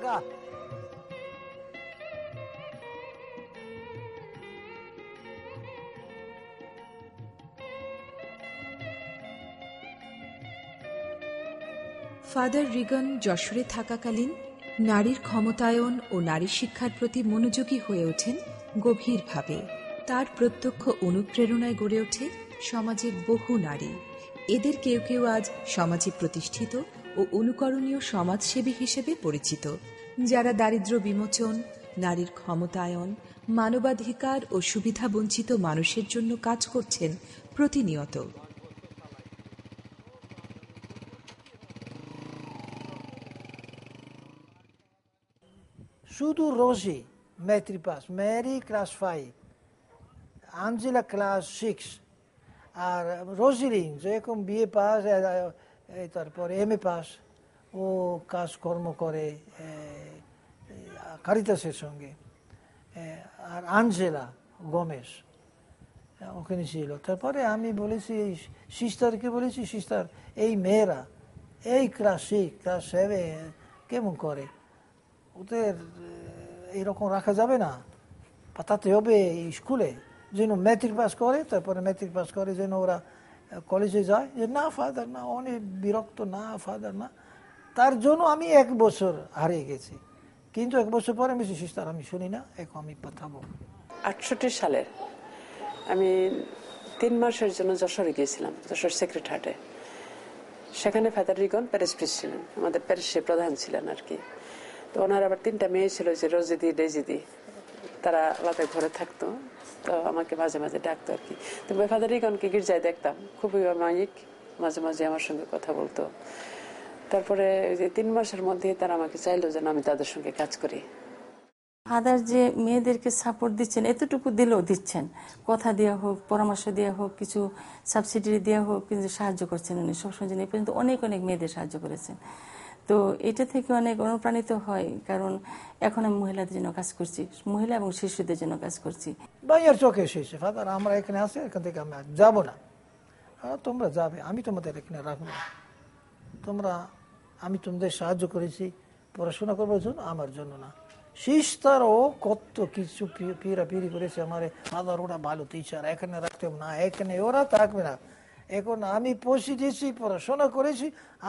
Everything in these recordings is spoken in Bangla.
Afrika. ফাদার রিগন যশোরে থাকাকালীন নারীর ক্ষমতায়ন ও নারী শিক্ষার প্রতি মনোযোগী হয়ে ওঠেন গভীরভাবে। তার প্রত্যক্ষ অনুপ্রেরণায় গড়ে ওঠে সমাজের বহু নারী। এদের কেউ কেউ আজ সমাজে প্রতিষ্ঠিত ও অনুকরণীয় সমাজসেবী হিসেবে পরিচিত, যারা দারিদ্র্য বিমোচন, নারীর ক্ষমতায়ন, মানবাধিকার ও সুবিধাবঞ্চিত মানুষের জন্য কাজ করছেন প্রতিনিয়ত। শুধু Rosie matric pass, Mary class 5, Angela class 6, আর রোজিলিন যেরকম বিএ পাস, তারপরে এমএ পাস, ও কাজকর্ম করে কারিতাসের সঙ্গে। আর আঞ্জেলা গোমেজ ওখানে ছিল। তারপরে আমি বলেছি সিস্টারকে, বলেছি সিস্টার এই মেয়েরা এই ক্লাস 6, ক্লাস 7 কেমন করে, ওদের এইরকম রাখা যাবে না, পাঠাতে হবে স্কুলে, যেন ম্যাট্রিক পাস করে, তারপরে ম্যাট্রিক পাস করে যেন ওরা কলেজে যায়। যে না ফাদার না, অনেক বিরক্ত, না ফাদার না। তার জন্য আমি 1 বছর হারিয়ে গেছি। কিন্তু 1 বছর পরে আমি সিস্টার আমি শুনি না, এখন আমি পাঠাবো। 68 সালে আমি 3 মাসের জন্য যশোরে গিয়েছিলাম, যশোর সেক্রেটারিয়েটে। সেখানে ফাদার রিগন প্যারিশ প্রিস্ট ছিলেন, আমাদের প্যারিশে প্রধান ছিলেন আর কি। তো ওনার আবার 3টা মেয়ে ছিল, যে রোজিদি, ডেজিদি, তারা আলাদা ঘরে থাকতো। তো আমাকে মাঝে মাঝে ডাকতো আর কি। তো ফাদার রিগনকে গির্জায় দেখতাম, খুবই অমায়িক, মাঝে মাঝে আমার সঙ্গে কথা বলতো। তারপরে 3 মাসের মধ্যে তারা আমাকে চাইলো যেন আমি তাদের সঙ্গে কাজ করি। ফাদার যে মেয়েদেরকে সাপোর্ট দিচ্ছেন, এতটুকু দিলেও দিচ্ছেন, কথা দেওয়া হোক, পরামর্শ দেওয়া হোক, কিছু সাবসিডি দেওয়া হোক, কিন্তু সাহায্য করছেন উনি সবসময়। এই পর্যন্ত অনেক অনেক মেয়েদের সাহায্য করেছেন। তো এটা থেকে অনেক অনুপ্রাণিত হয়, কারণ এখন আমি মহিলাদের জন্য কাজ করছি, মহিলা এবং শিশুদের জন্য কাজ করছি। ভাইয়ের চোখে এসেছে ফাদার আমরা এখানে আসি, এখান থেকে আমি যাবো না, তোমরা যাবে, আমি তোমাদের এখানে রাখবো না, তোমরা, আমি তোমাদের সাহায্য করেছি পড়াশোনা করবার জন্য, আমার জন্য না। সিস্টারও কত কিছু পিড়াপিড়ি করেছে আমার, ফাদার ওরা ভালো টিচার, এখানে রাখতে হবে না, এখানে ওরা থাকবে না। এখন আমি পৌঁছে দিয়েছি, পড়াশোনা করেছি,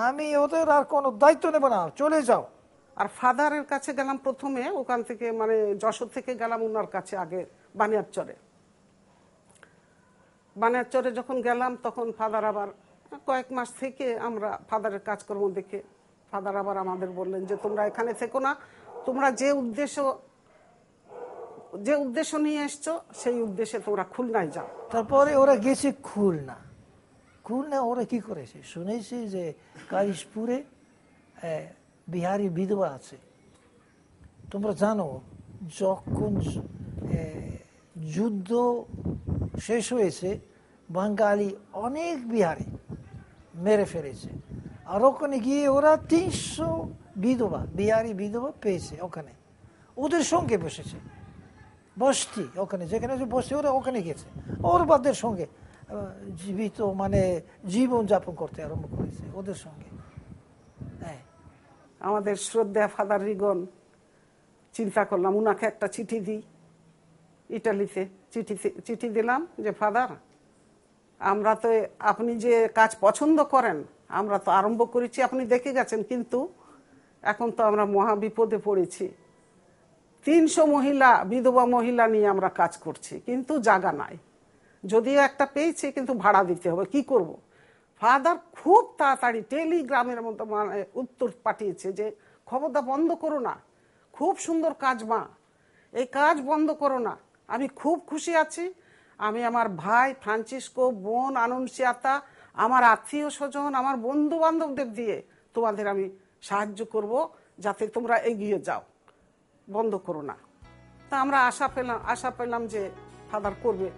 আমি ওদের আর কোনো দায়িত্ব নেব না, চলে যাও। আর ফাদারের কাছে গেলাম প্রথমে, ওখান থেকে মানে যশোর থেকে গেলাম ওনার কাছে আগে বানিয়ারচরে। বানিয়ারচরে যখন গেলাম তখন ফাদার আবার কয়েক মাস থেকে আমরা ফাদারের কাজকর্ম দেখে ফাদার আবার আমাদের বললেন যে তোমরা এখানে থেকো না, তোমরা যে উদ্দেশ্য নিয়ে এসছো সেই উদ্দেশ্যে তোমরা খুলনায় যাও। তারপরে ওরা গেছে খুলনা। ওরা কি করেছে শুনেছি যে কালিশপুরে বিহারি বিধবা আছে। তোমরা জানো যখন যুদ্ধ শেষ হয়েছে, বাঙালি অনেক বিহারি মেরে ফেলেছে, আর ওখানে গিয়ে ওরা 300 বিধবা, বিহারি বিধবা পেয়েছে। ওখানে ওদের সঙ্গে বসেছে, বসতি ওখানে যেখানে বসে ওরা ওখানে গেছে, ওর বাদের সঙ্গে জীবিত মানে জীবন যাপন করতে আরম্ভ করেছে ওদের সঙ্গে। হ্যাঁ, আমাদের শ্রদ্ধা ফাদার রিগন চিন্তা করলাম উনাকে একটা চিঠি দিই, ইটালিতে চিঠি দিলাম যে ফাদার আমরা তো, আপনি যে কাজ পছন্দ করেন আমরা তো আরম্ভ করেছি, আপনি দেখে গেছেন, কিন্তু এখন তো আমরা মহা বিপদে পড়েছি। 300 মহিলা, বিধবা মহিলা নিয়ে আমরা কাজ করছি, কিন্তু জায়গা নাই, যদিও একটা পেয়েছি কিন্তু ভাড়া দিতে হবে, কি করব। ফাদার খুব তাড়াতাড়ি টেলিগ্রামের মতো উত্তর পাঠিয়েছে যে খবরটা বন্ধ করো না, খুব সুন্দর কাজ মা, এই কাজ বন্ধ করো না, আমি খুব খুশি আছি, আমি আমার ভাই ফ্রান্সিসকো, বোন আনুনসিয়াতা, আমার আত্মীয় স্বজন, আমার বন্ধু বান্ধবদের দিয়ে তোমাদের আমি সাহায্য করব, যাতে তোমরা এগিয়ে যাও, বন্ধ করো না। তা আমরা আশা পেলাম যে ফাদার করবে।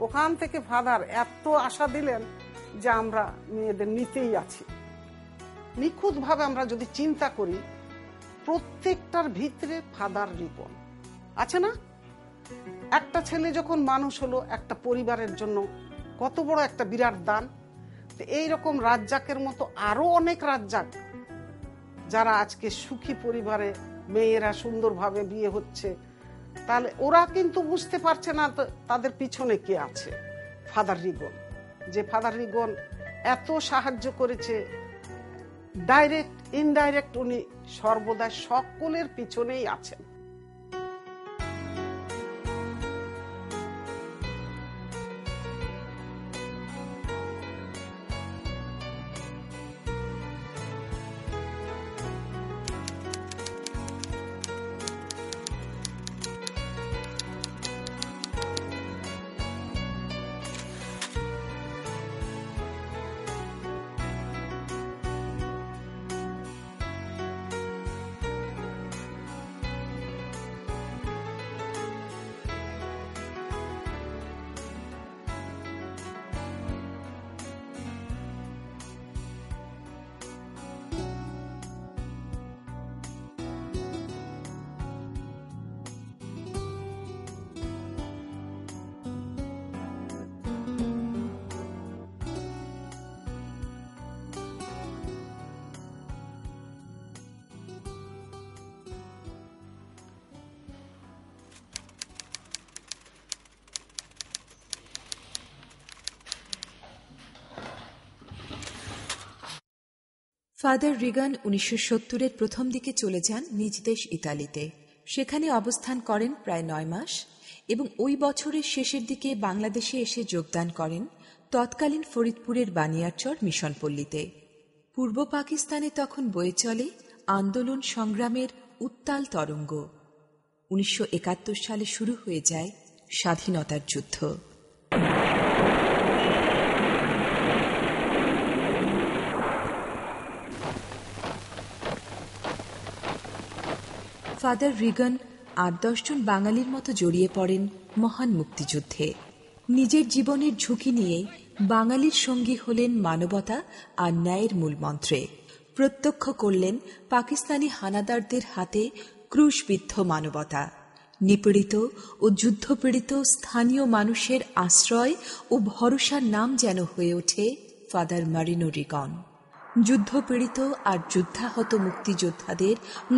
ওখান থেকে ফাদার এত আশা দিলেন যে আমরা মেয়েদের নিতেই আছি। নিখুঁতভাবে আমরা যদি চিন্তা করি, প্রত্যেকটার ভিতরে ফাদার রিগন আছে না। একটা ছেলে যখন মানুষ হলো, একটা পরিবারের জন্য কত বড় একটা বিরাট দান। এইরকম রাজ্জাকের মতো আরো অনেক রাজ্জাক যারা আজকে সুখী পরিবারে মেয়েরা সুন্দরভাবে বিয়ে হচ্ছে, তাহলে ওরা কিন্তু বুঝতে পারছে না তাদের পিছনে কে আছে। ফাদার রিগন, যে ফাদার রিগন এত সাহায্য করেছে, ডাইরেক্ট ইনডাইরেক্ট উনি সর্বদা সকলের পিছনেই আছেন। ফাদার রিগান 1970-এর প্রথম দিকে চলে যান নিজ দেশ ইতালিতে। সেখানে অবস্থান করেন প্রায় 9 মাস এবং ওই বছরের শেষের দিকে বাংলাদেশে এসে যোগদান করেন তৎকালীন ফরিদপুরের বানিয়ারচর মিশন পল্লীতে। পূর্ব পাকিস্তানে তখন বয়ে চলে আন্দোলন সংগ্রামের উত্তাল তরঙ্গ। 1971 সালে শুরু হয়ে যায় স্বাধীনতার যুদ্ধ। ফাদার রিগান 8-10 জন বাঙালির মতো জড়িয়ে পড়েন মহান মুক্তিযুদ্ধে। নিজের জীবনের ঝুঁকি নিয়ে বাঙালির সঙ্গী হলেন মানবতা আর ন্যায়ের মূলমন্ত্রে। প্রত্যক্ষ করলেন পাকিস্তানি হানাদারদের হাতে ক্রুশবিদ্ধ মানবতা। নিপীড়িত ও যুদ্ধপীড়িত স্থানীয় মানুষের আশ্রয় ও ভরসার নাম যেন হয়ে ওঠে ফাদার মারিনো রিগন। যুদ্ধপীড়িত আর যুদ্ধাহত মুক্তিযোদ্ধাদের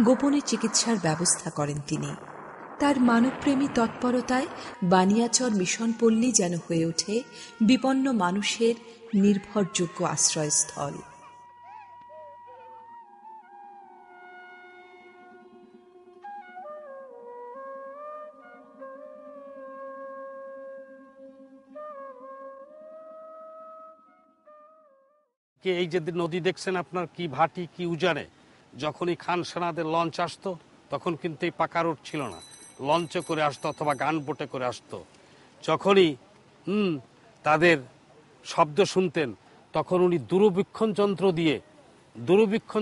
গোপনে চিকিৎসার ব্যবস্থা করেন তিনি। তার মানবপ্রেমী তৎপরতায় বানিয়াচর মিশন পল্লী যেন হয়ে ওঠে বিপন্ন মানুষের নির্ভরযোগ্য আশ্রয়স্থল। এই যে নদী দেখছেন আপনার, কি ভাটি কি উজানে, যখনই খান সেনাদের লঞ্চ আসতো তখন কিন্তু এই পাকা রোড ছিল না, লঞ্চে করে আসতো অথবা গান বোটে করে আসতো। যখনই তাদের শব্দ শুনতেন তখন উনি দূরবীক্ষণ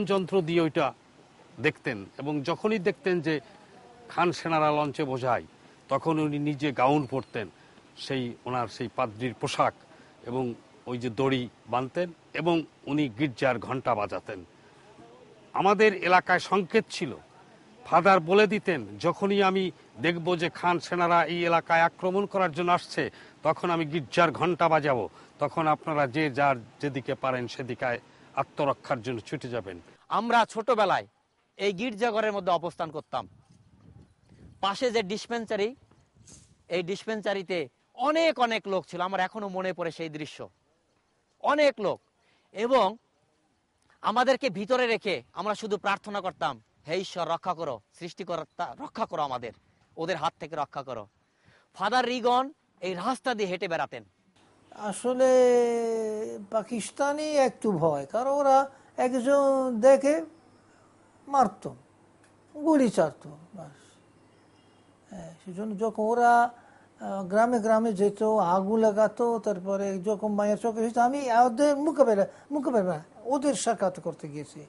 যন্ত্র দিয়ে ওইটা দেখতেন, এবং যখনই দেখতেন যে খান সেনারা লঞ্চে বোঝায় তখন উনি নিজে গাউন পরতেন, সেই ওনার সেই পাদ্রির পোশাক, এবং ওই যে দড়ি বাঁধতেন, এবং উনি গির্জার ঘণ্টা বাজাতেন। আমাদের এলাকায় সংকেত ছিল, ফাদার বলে দিতেন যখনই আমি দেখব যে খান সেনারা এই এলাকায় আক্রমণ করার জন্য আসছে তখন আমি গির্জার ঘণ্টা বাজাবো, তখন আপনারা যে যার যেদিকে পারেন সেদিকে আত্মরক্ষার জন্য ছুটে যাবেন। আমরা ছোটবেলায় এই গির্জাঘরের মধ্যে অবস্থান করতাম। পাশে যে ডিসপেন্সারি, এই ডিসপেন্সারিতে অনেক অনেক লোক ছিল। আমার এখনো মনে পড়ে সেই দৃশ্য, অনেক লোক। এবং আমাদেরকে ভিতরে রেখে আমরা শুধু প্রার্থনা করতাম, হে ঈশ্বর রক্ষা করো, সৃষ্টিকর্তা রক্ষা করো আমাদের, ওদের হাত থেকে রক্ষা করো। ফাদার রিগন এই রাস্তা দিয়ে হেঁটে বেড়াতেন। আসলে পাকিস্তানি একটু ভয়, কারণ ওরা একজন দেখে মারত, গুলি চারত, বাস। সেজন্য যখন ওরা গ্রামে গ্রামে যেত, আগুন লাগাতো, তারপরে যখন মায়ের চোখে হয়েছে, আমি ওদের মোকাবেলা ওদের সাক্ষাৎ করতে গিয়েছি।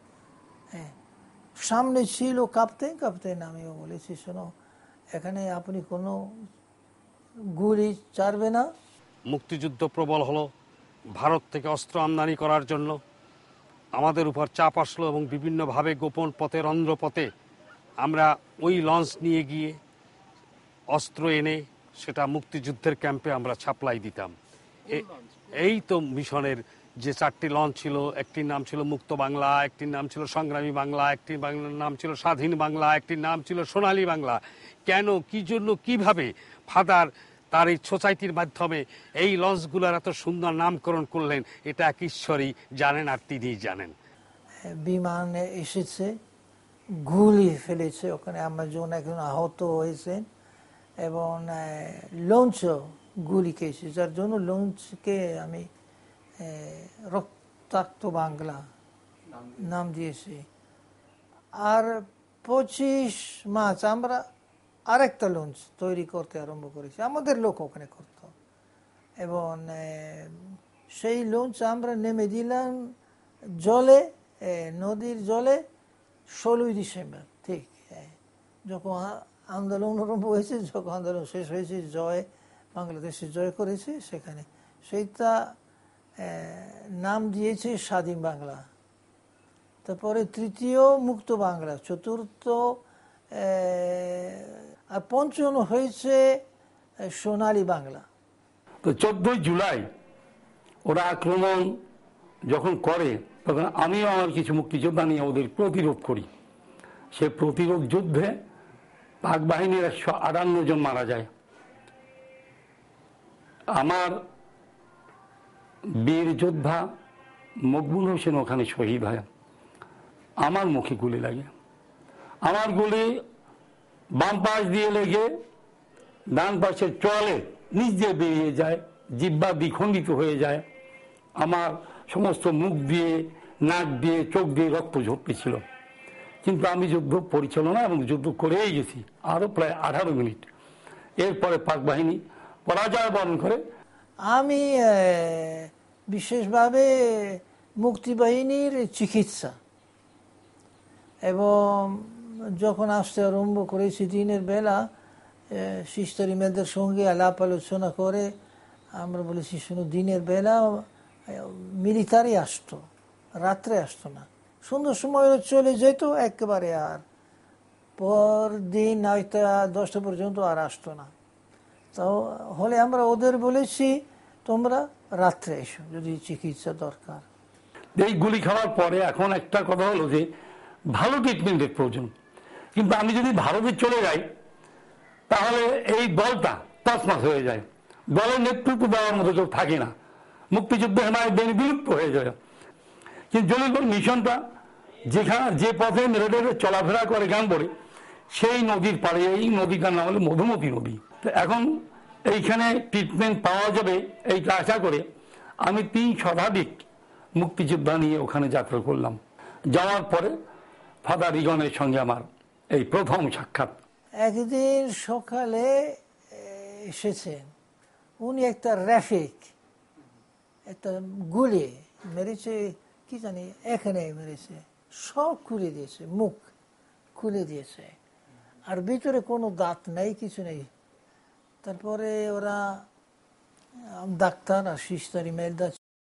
হ্যাঁ, সামনে ছিল কাঁপতেন। আমিও বলেছি, শোনো, এখানে আপনি কোনো গুলি চারবে না। মুক্তিযুদ্ধ প্রবল হলো, ভারত থেকে অস্ত্র আমদানি করার জন্য আমাদের উপর চাপ আসলো, এবং বিভিন্নভাবে গোপন পথে রন্ধ্রপথে আমরা ওই লঞ্চ নিয়ে গিয়ে অস্ত্র এনে সেটা মুক্তিযুদ্ধের ক্যাম্পে আমরা সাপ্লাই দিতাম। এই তো মিশনের যে 4টি লঞ্চ ছিল, একটির নাম ছিল মুক্ত বাংলা, একটির নাম ছিল সংগ্রামী বাংলা, একটির নাম ছিল স্বাধীন বাংলা, একটির নাম ছিল সোনালী বাংলা। কেন, কি জন্য, কিভাবে ফাদার তার এই সোসাইটির মাধ্যমে এই লঞ্চগুলোর এত সুন্দর নামকরণ করলেন, এটা এক ঈশ্বরই জানেন আর তিনিই জানেন। বিমানে এসেছে, গুলি ফেলেছে ওখানে, আমার জন্য একজন আহত হয়েছেন, এবং লঞ্চও গুলি খেয়েছে, যার জন্য লঞ্চকে আমি রক্তাক্ত বাংলা নাম দিয়েছি। আর 25 মার্চ আমরা আরেকটা লঞ্চ তৈরি করতে আরম্ভ করেছি, আমাদের লোক ওখানে করত, এবং সেই লঞ্চ আমরা নেমে দিলাম জলে, নদীর জলে 16ই ডিসেম্বর, ঠিক যখন আন্দোলন আরম্ভ হয়েছে, যখন আন্দোলন শেষ হয়েছে, জয় বাংলাদেশে জয় করেছে, সেখানে সেইটা নাম দিয়েছে স্বাধীন বাংলা। তারপরে তৃতীয় মুক্ত বাংলা, চতুর্থ আর পঞ্চম হয়েছে সোনালী বাংলা। তো 14 জুলাই ওরা আক্রমণ যখন করে, তখন আমিও আমার কিছু মুক্তিযোদ্ধা নিয়ে ওদের প্রতিরোধ করি। সে প্রতিরোধ যুদ্ধে পাক বাহিনীর 158 জন মারা যায়। আমার বীর যোদ্ধা মকবুল হোসেন ওখানে শহীদ হয়। আমার মুখে গুলি লাগে, আমার গুলি বাম পাশ দিয়ে লেগে ডান পাশের চলে নিচ দিয়ে বেরিয়ে যায়, জিহ্বা দ্বিখণ্ডিত হয়ে যায়। আমার সমস্ত মুখ দিয়ে, নাক দিয়ে, চোখ দিয়ে রক্ত ঝরতেছিল। কিন্তু আমি যুদ্ধ পরিচালনা এবং যুদ্ধ করেই গেছি আরো প্রায় 18 মিনিট। এরপরে পাক বাহিনী পরাজয় বরণ করে। আমি বিশেষভাবে মুক্তিবাহিনীর চিকিৎসা, এবং যখন আসতে আরম্ভ করেছি দিনের বেলা, সিস্টার ইমেলদের সঙ্গে আলাপ আলোচনা করে আমরা বলেছি, শুনো, দিনের বেলা মিলিটারি আসতো, রাত্রে আসতো না, সুন্দর সময় চলে যেত একেবারে, আর পর দিন 10টা পর্যন্ত আর আসতো না। তো হলে আমরা ওদের বলেছি, তোমরা রাত্রে এসো যদি চিকিৎসা দরকার। এই গুলি খাওয়ার পরে এখন একটা কথা হলো যে ভালো ট্রিটমেন্টের প্রয়োজন, কিন্তু আমি যদি ভারতে চলে যাই তাহলে এই দলটা তছনছ হয়ে যায়, দলের নেতৃত্ব দেওয়ার মতো কেউ থাকে না, মুক্তিযুদ্ধ হেমায় বিলুপ্ত হয়ে যায়। কিন্তু জলিলপুর মিশনটা যেখানে যে পথে রেডে চলাফেরা করে গানবরে, সেই নদীর পাড়ে, এই নদীটার নাম হলো মধুমতি নদী। তো এখন এইখানে ট্রিটমেন্ট পাওয়া যাবে এইটা আশা করে আমি 3 শতাধিক মুক্তিযোদ্ধা নিয়ে ওখানে যাত্রা করলাম। যাওয়ার পরে ফাদার রিগনের সঙ্গে আমার এই প্রথম সাক্ষাৎ। একদিন সকালে এসেছেন উনি, একটা র্যাফিক একটা গুলি মেরেছে, কি জানি এখানে মেরেছে, সব খুলে দিয়েছে, মুখ খুলে দিয়েছে, আর ভিতরে কোনো দাঁত নেই, কিছু নেই। তারপরে ওরা ডাক্তার আর সিস্টার ইমেলদা